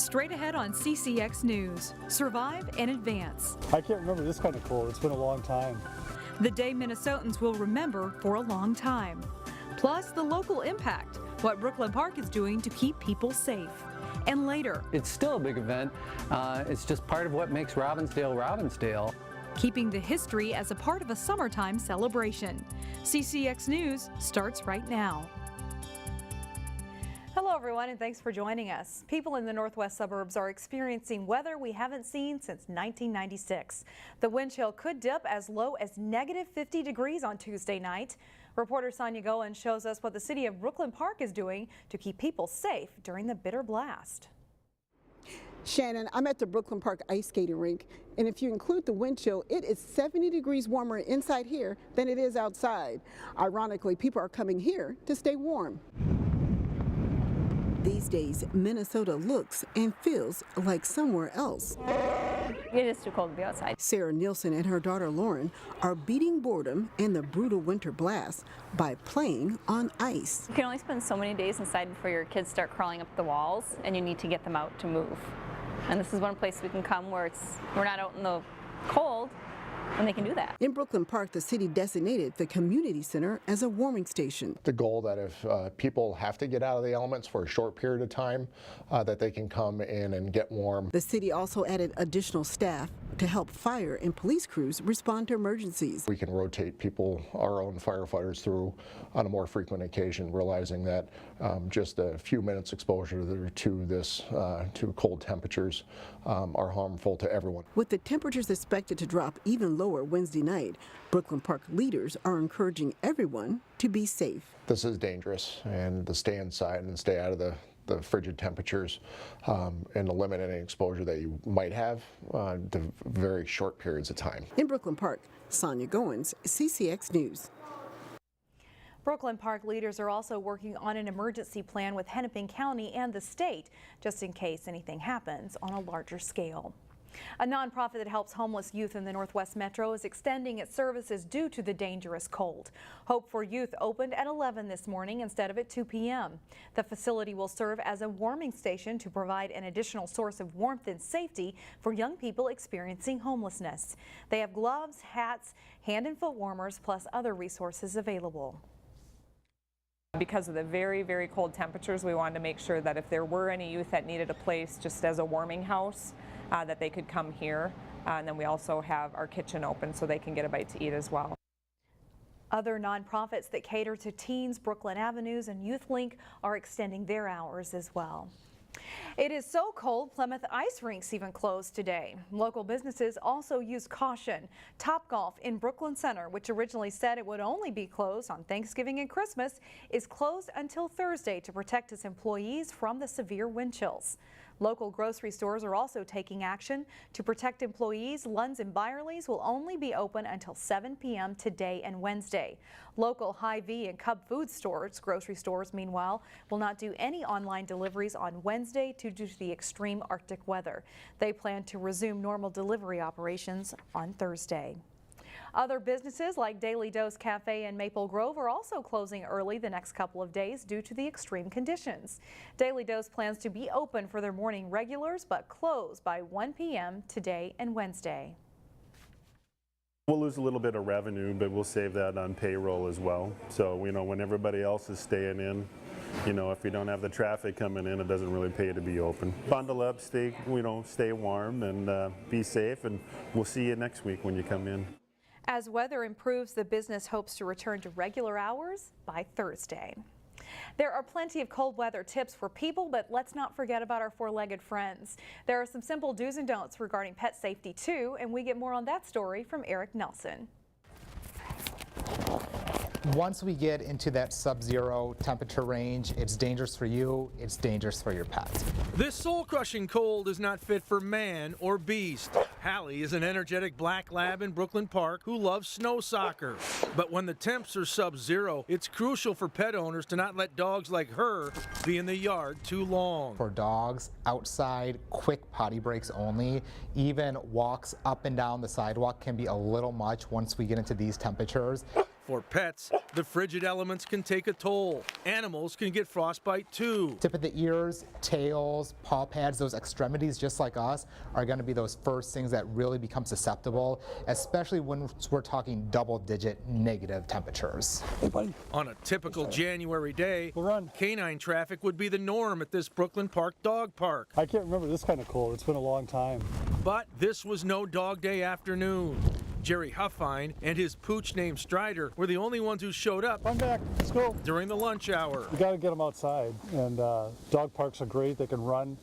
straight ahead on CCX News. Survive and advance. I can't remember this kind of cold. It's been a long time. The day Minnesotans will remember for a long time. Plus, the local impact, what Brooklyn Park is doing to keep people safe. And later, it's still a big event. It's just part of what makes Robbinsdale Robbinsdale. Keeping the history as a part of a summertime celebration. CCX News starts right now. Hello everyone, and thanks for joining us. People in the northwest suburbs are experiencing weather we haven't seen since 1996. The wind chill could dip as low as -50 degrees on Tuesday night. Reporter Sonia Golan shows us what the city of Brooklyn Park is doing to keep people safe during the bitter blast. Shannon, I'm at the Brooklyn Park ice skating rink, and if you include the wind chill, it is 70 degrees warmer inside here than it is outside. Ironically, people are coming here to stay warm. These days, Minnesota looks and feels like somewhere else. It is too cold to be outside. Sarah Nielsen and her daughter Lauren are beating boredom and the brutal winter blast by playing on ice. You can only spend so many days inside before your kids start crawling up the walls, and you need to get them out to move. And this is one place we can come where we're not out in the cold, and they can do that. In Brooklyn Park, the city designated the community center as a warming station. The goal that if people have to get out of the elements for a short period of time, that they can come in and get warm. The city also added additional staff to help fire and police crews respond to emergencies. We can rotate people, our own firefighters, through on a more frequent occasion, realizing that just a few minutes exposure to this, to cold temperatures are harmful to everyone. With the temperatures expected to drop even lower Wednesday night, Brooklyn Park leaders are encouraging everyone to be safe. This is dangerous, and to stay inside and stay out of the frigid temperatures and to limit any exposure that you might have to very short periods of time. In Brooklyn Park, Sonia Goins, CCX News. Brooklyn Park leaders are also working on an emergency plan with Hennepin County and the state, just in case anything happens on a larger scale. A nonprofit that helps homeless youth in the Northwest Metro is extending its services due to the dangerous cold. Hope for Youth opened at 11 this morning instead of at 2 p.m. The facility will serve as a warming station to provide an additional source of warmth and safety for young people experiencing homelessness. They have gloves, hats, hand and foot warmers, plus other resources available. Because of the very, very cold temperatures, we wanted to make sure that if there were any youth that needed a place just as a warming house, that they could come here. And then we also have our kitchen open so they can get a bite to eat as well. Other nonprofits that cater to teens, Brooklyn Avenues and YouthLink, are extending their hours as well. It is so cold, Plymouth ice rinks even closed today. Local businesses also use caution. Topgolf in Brooklyn Center, which originally said it would only be closed on Thanksgiving and Christmas, is closed until Thursday to protect its employees from the severe wind chills. Local grocery stores are also taking action to protect employees. Lund's and Byerly's will only be open until 7 p.m. today and Wednesday. Local Hy-Vee and Cub Food stores, grocery stores, meanwhile, will not do any online deliveries on Wednesday due to the extreme Arctic weather. They plan to resume normal delivery operations on Thursday. Other businesses like Daily Dose Cafe in Maple Grove are also closing early the next couple of days due to the extreme conditions. Daily Dose plans to be open for their morning regulars but close by 1 p.m. today and Wednesday. We'll lose a little bit of revenue, but we'll save that on payroll as well. So, when everybody else is staying in, if you don't have the traffic coming in, it doesn't really pay to be open. Bundle up, stay warm, and be safe, and we'll see you next week when you come in. As weather improves, the business hopes to return to regular hours by Thursday. There are plenty of cold weather tips for people, but let's not forget about our four-legged friends. There are some simple do's and don'ts regarding pet safety too, and we get more on that story from Eric Nelson. Once we get into that sub-zero temperature range, it's dangerous for you, it's dangerous for your pet. This soul-crushing cold is not fit for man or beast. Hallie is an energetic black lab in Brooklyn Park who loves snow soccer. But when the temps are sub-zero, it's crucial for pet owners to not let dogs like her be in the yard too long. For dogs, outside, quick potty breaks only. Even walks up and down the sidewalk can be a little much once we get into these temperatures. For pets, the frigid elements can take a toll. Animals can get frostbite too. Tip of the ears, tails, paw pads, those extremities just like us are going to be those first things that really become susceptible, especially when we're talking double-digit negative temperatures. Hey, buddy. On a typical January day, We'll run. canine traffic would be the norm at this Brooklyn Park dog park. I can't remember this kind of cold. It's been a long time. But this was no dog day afternoon. Jerry Huffine and his pooch named Strider were the only ones who showed up Run back. Let's go. during the lunch hour. We got to get them outside. And dog parks are great. They can run,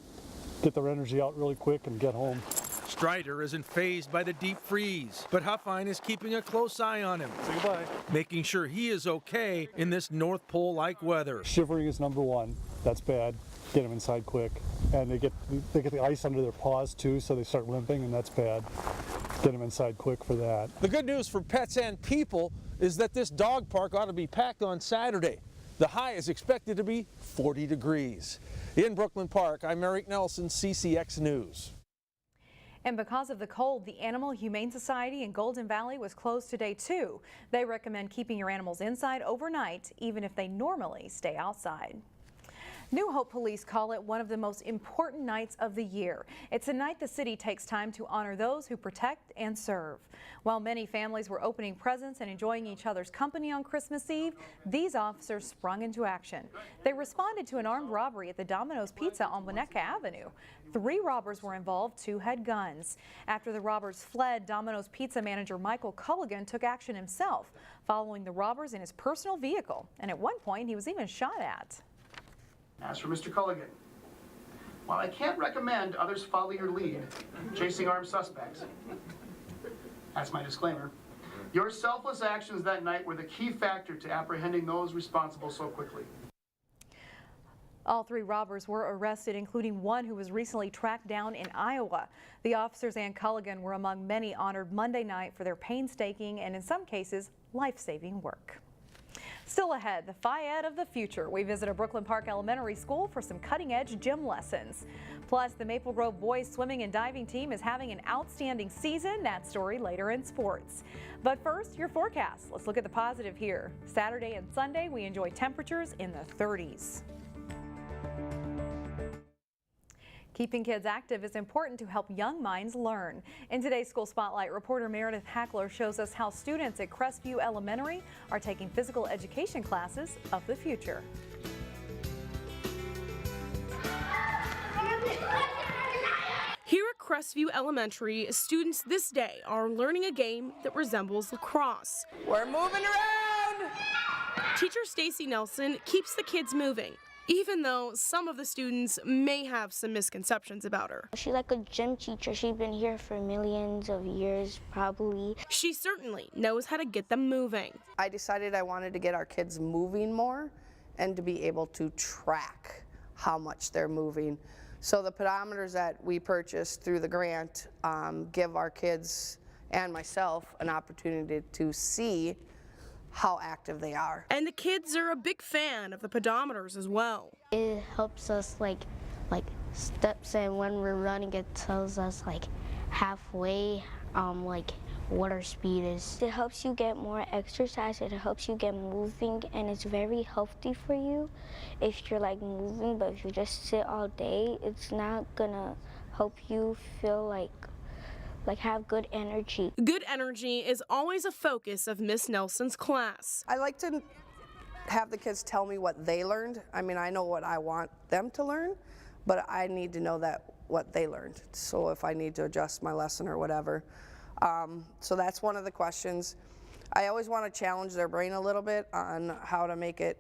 get their energy out really quick, and get home. Strider isn't fazed by the deep freeze, but Huffine is keeping a close eye on him, Say goodbye. making sure he is okay in this North Pole-like weather. Shivering is number one. That's bad. Get them inside quick. And they get the ice under their paws too, so they start limping, and that's bad. Get them inside quick for that. The good news for pets and people is that this dog park ought to be packed on Saturday. The high is expected to be 40 degrees. In Brooklyn Park, I'm Eric Nelson, CCX News. And because of the cold, the Animal Humane Society in Golden Valley was closed today too. They recommend keeping your animals inside overnight, even if they normally stay outside. New Hope police call it one of the most important nights of the year. It's a night the city takes time to honor those who protect and serve. While many families were opening presents and enjoying each other's company on Christmas Eve, these officers sprung into action. They responded to an armed robbery at the Domino's Pizza on Winnetka Avenue. 3 robbers were involved, 2 had guns. After the robbers fled, Domino's Pizza manager Michael Culligan took action himself, following the robbers in his personal vehicle, and at one point he was even shot at. As for Mr. Culligan, while I can't recommend others follow your lead, chasing armed suspects, that's my disclaimer, your selfless actions that night were the key factor to apprehending those responsible so quickly. All 3 robbers were arrested, including one who was recently tracked down in Iowa. The officers and Culligan were among many honored Monday night for their painstaking and, in some cases, life-saving work. Still ahead, the Phi-Ed of the future. We visit a Brooklyn Park Elementary School for some cutting-edge gym lessons. Plus, the Maple Grove boys swimming and diving team is having an outstanding season. That story later in sports. But first, your forecast. Let's look at the positive here. Saturday and Sunday, we enjoy temperatures in the 30s. Keeping kids active is important to help young minds learn. In today's School Spotlight, reporter Meredith Hackler shows us how students at Crestview Elementary are taking physical education classes of the future. Here at Crestview Elementary, students this day are learning a game that resembles lacrosse. We're moving around! Teacher Stacy Nelson keeps the kids moving, even though some of the students may have some misconceptions about her. She's like a gym teacher. She's been here for millions of years, probably. She certainly knows how to get them moving. I decided I wanted to get our kids moving more and to be able to track how much they're moving. So the pedometers that we purchased through the grant give our kids and myself an opportunity to see how active they are. And the kids are a big fan of the pedometers as well. It helps us like steps, and when we're running it tells us like halfway like what our speed is. It helps you get more exercise, it helps you get moving, and it's very healthy for you if you're like moving. But if you just sit all day, it's not gonna help you feel like have good energy. Good energy is always a focus of Miss Nelson's class. I like to have the kids tell me what they learned. I mean, I know what I want them to learn, but I need to know that what they learned. So if I need to adjust my lesson or whatever. So that's one of the questions. I always want to challenge their brain a little bit on how to make it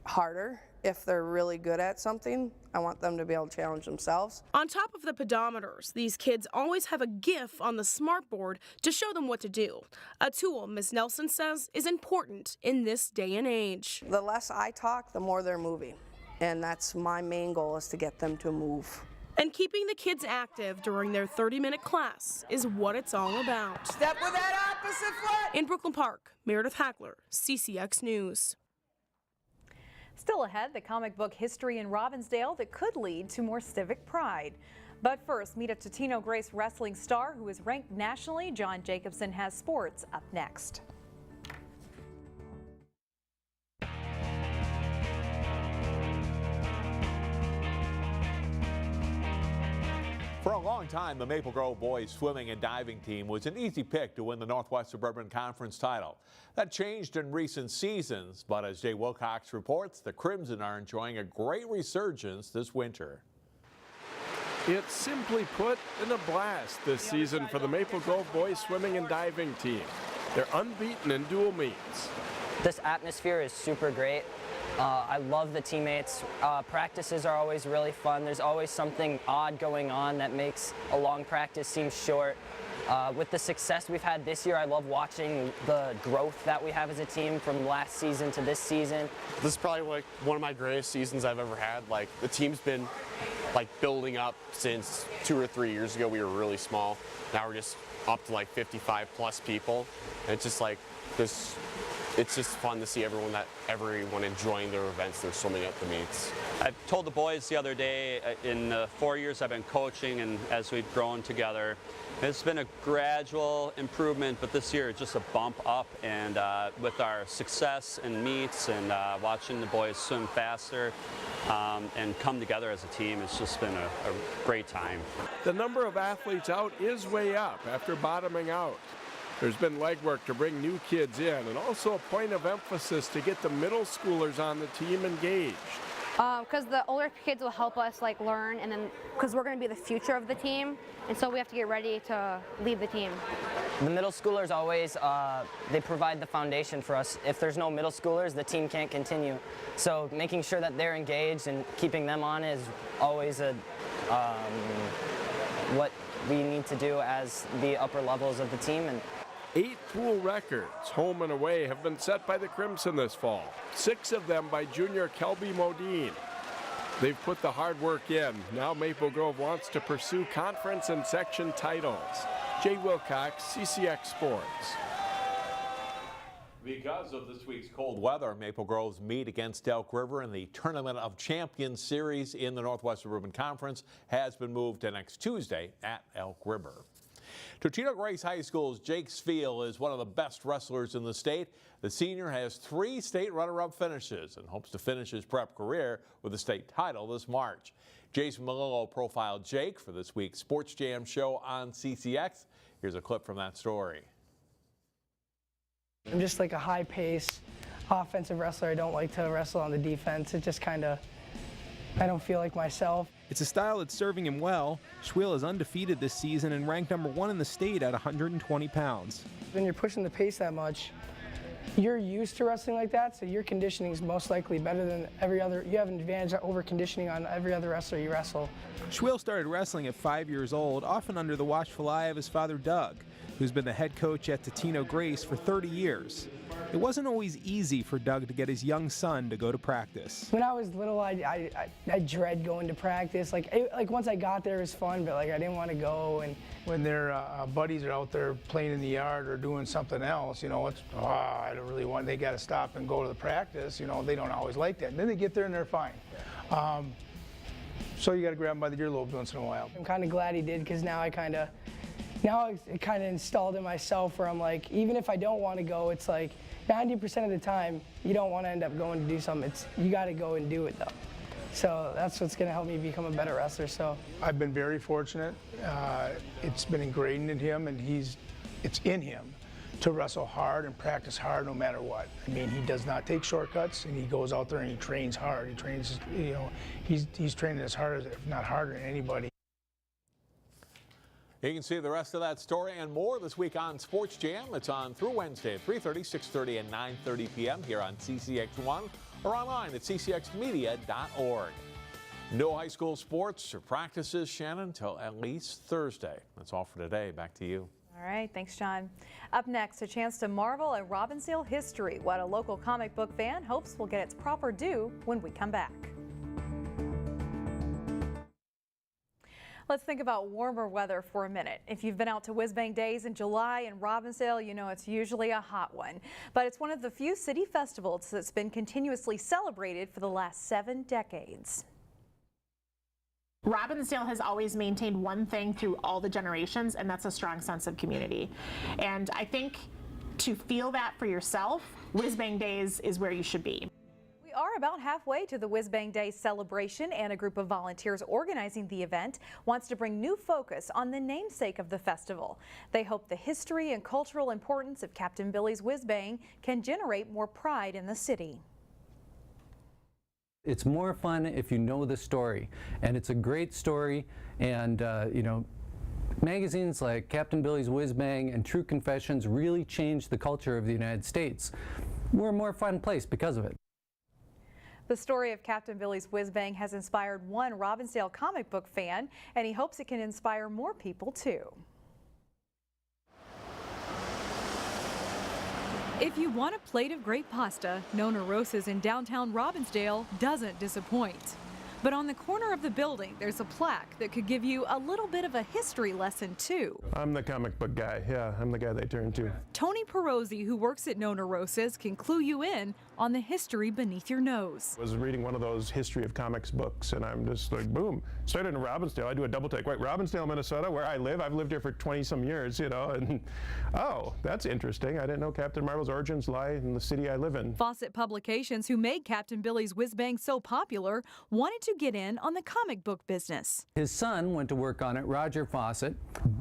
harder. If they're really good at something, I want them to be able to challenge themselves. On top of the pedometers, these kids always have a GIF on the smartboard to show them what to do. A tool Ms. Nelson says is important in this day and age. The less I talk, the more they're moving. And that's my main goal, is to get them to move. And keeping the kids active during their 30-minute class is what it's all about. Step with that opposite foot! In Brooklyn Park, Meredith Hackler, CCX News. Still ahead, the comic book history in Robbinsdale that could lead to more civic pride. But first, meet a Totino Grace wrestling star who is ranked nationally. John Jacobson has sports up next. For a long time, the Maple Grove boys swimming and diving team was an easy pick to win the Northwest Suburban Conference title. That changed in recent seasons, but as Jay Wilcox reports, the Crimson are enjoying a great resurgence this winter. It's simply put been a blast this season for the Maple Grove boys swimming and diving team. They're unbeaten in dual meets. This atmosphere is super great. I love the teammates. Practices are always really fun. There's always something odd going on that makes a long practice seem short. With the success we've had this year, I love watching the growth that we have as a team from last season to this season. This is probably like one of my greatest seasons I've ever had. Like, the team's been like building up since 2 or 3 years ago. We were really small. Now we're just up to like 55 plus people. And it's just like this. It's just fun to see everyone enjoying their events. They're swimming at the meets. I told the boys the other day, in the 4 years I've been coaching and as we've grown together, it's been a gradual improvement, but this year it's just a bump up. And with our success in meets and watching the boys swim faster and come together as a team, it's just been a great time. The number of athletes out is way up after bottoming out. There's been legwork to bring new kids in and also a point of emphasis to get the middle schoolers on the team engaged. Because the older kids will help us like learn, and then because we're going to be the future of the team, and so we have to get ready to lead the team. The middle schoolers always, they provide the foundation for us. If there's no middle schoolers, the team can't continue. So making sure that they're engaged and keeping them on is always what we need to do as the upper levels of the team. And 8 pool records, home and away, have been set by the Crimson this fall. 6 of them by junior Kelby Modine. They've put the hard work in. Now Maple Grove wants to pursue conference and section titles. Jay Wilcox, CCX Sports. Because of this week's cold weather, Maple Grove's meet against Elk River in the Tournament of Champions series in the Northwest Suburban Conference has been moved to next Tuesday at Elk River. Totino Grace High School's Jake Sviel is one of the best wrestlers in the state. The senior has 3 state runner-up finishes and hopes to finish his prep career with a state title this March. Jason Malillo profiled Jake for this week's Sports Jam show on CCX. Here's a clip from that story. I'm just like a high-paced offensive wrestler. I don't like to wrestle on the defense. It just kind of, I don't feel like myself. It's a style that's serving him well. Swiel is undefeated this season and ranked #1 in the state at 120 pounds. When you're pushing the pace that much, you're used to wrestling like that, so your conditioning is most likely better than every other. You have an advantage over conditioning on every other wrestler you wrestle. Swiel started wrestling at 5 years old, often under the watchful eye of his father Doug, who's been the head coach at Totino Grace for 30 years. It wasn't always easy for Doug to get his young son to go to practice. When I was little, I dread going to practice. Like once I got there, it was fun, but like I didn't want to go. And when their buddies are out there playing in the yard or doing something else, you know, it's I don't really want. They got to stop and go to the practice. You know, they don't always like that. And then they get there and they're fine. So you got to grab them by the earlobe once in a while. I'm kind of glad he did, because now it kind of installed in myself where I'm like, even if I don't want to go, it's like 90% of the time you don't want to end up going to do something. You got to go and do it though. So that's what's going to help me become a better wrestler. So I've been very fortunate. It's been ingrained in him, and it's in him to wrestle hard and practice hard no matter what. I mean, he does not take shortcuts, and he goes out there and he trains hard. He trains, you know, he's training as hard as, if not harder than anybody. You can see the rest of that story and more this week on Sports Jam. It's on through Wednesday at 3:30, 6:30, and 9:30 p.m. here on CCX1 or online at ccxmedia.org. No high school sports or practices, Shannon, until at least Thursday. That's all for today. Back to you. All right, thanks, John. Up next, a chance to marvel at Robbinsdale history, what a local comic book fan hopes will get its proper due when we come back. Let's think about warmer weather for a minute. If you've been out to Whiz Bang Days in July in Robbinsdale, you know it's usually a hot one. But it's one of the few city festivals that's been continuously celebrated for the last 7 decades. Robbinsdale has always maintained one thing through all the generations, and that's a strong sense of community. And I think to feel that for yourself, Whiz Bang Days is where you should be. We are about halfway to the Whiz Bang Day celebration, and a group of volunteers organizing the event wants to bring new focus on the namesake of the festival. They hope the history and cultural importance of Captain Billy's Whiz Bang can generate more pride in the city. It's more fun if you know the story, and it's a great story, and you know, magazines like Captain Billy's Whiz Bang and True Confessions really changed the culture of the United States. We're a more fun place because of it. The story of Captain Billy's Whiz Bang has inspired one Robbinsdale comic book fan, and he hopes it can inspire more people too. If you want a plate of great pasta, Nona Rosa's in downtown Robbinsdale doesn't disappoint. But on the corner of the building, there's a plaque that could give you a little bit of a history lesson too. I'm the comic book guy. Yeah, I'm the guy they turn to. Tony Perozzi, who works at Nona Rosa's, can clue you in on the history beneath your nose. I was reading one of those history of comics books, and I'm just like, boom. Started in Robbinsdale. I do a double take. Right, Robbinsdale, Minnesota, where I live. I've lived here for 20-some years, you know, and oh, that's interesting. I didn't know Captain Marvel's origins lie in the city I live in. Fawcett Publications, who made Captain Billy's Whiz Bang so popular, wanted to get in on the comic book business. His son went to work on it, Roger Fawcett.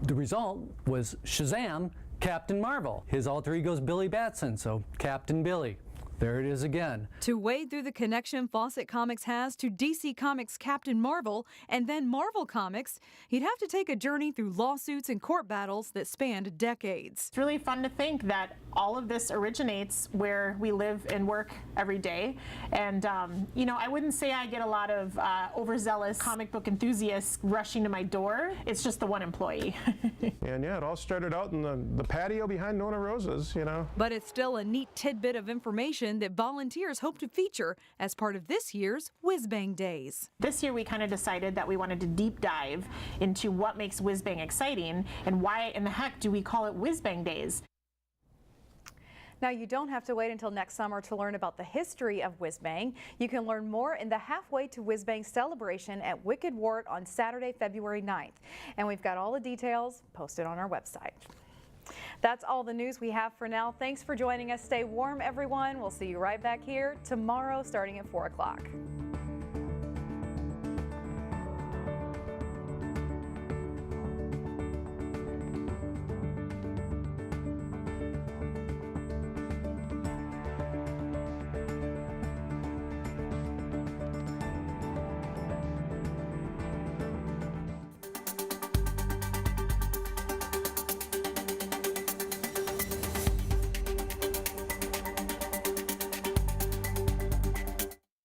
The result was Shazam, Captain Marvel. His alter ego is Billy Batson, so Captain Billy. There it is again. To wade through the connection Fawcett Comics has to DC Comics' Captain Marvel and then Marvel Comics, he'd have to take a journey through lawsuits and court battles that spanned decades. It's really fun to think that all of this originates where we live and work every day. And, you know, I wouldn't say I get a lot of overzealous comic book enthusiasts rushing to my door. It's just the one employee. And yeah, it all started out in the patio behind Nona Rosa's, you know. But it's still a neat tidbit of information that volunteers hope to feature as part of this year's Whiz Bang Days. This year we kind of decided that we wanted to deep dive into what makes Whiz Bang exciting and why in the heck do we call it Whiz Bang Days. Now, you don't have to wait until next summer to learn about the history of Whiz Bang. You can learn more in the Halfway to Whiz Bang celebration at Wicked Wart on Saturday, February 9th. And we've got all the details posted on our website. That's all the news we have for now. Thanks for joining us. Stay warm, everyone. We'll see you right back here tomorrow starting at 4 o'clock.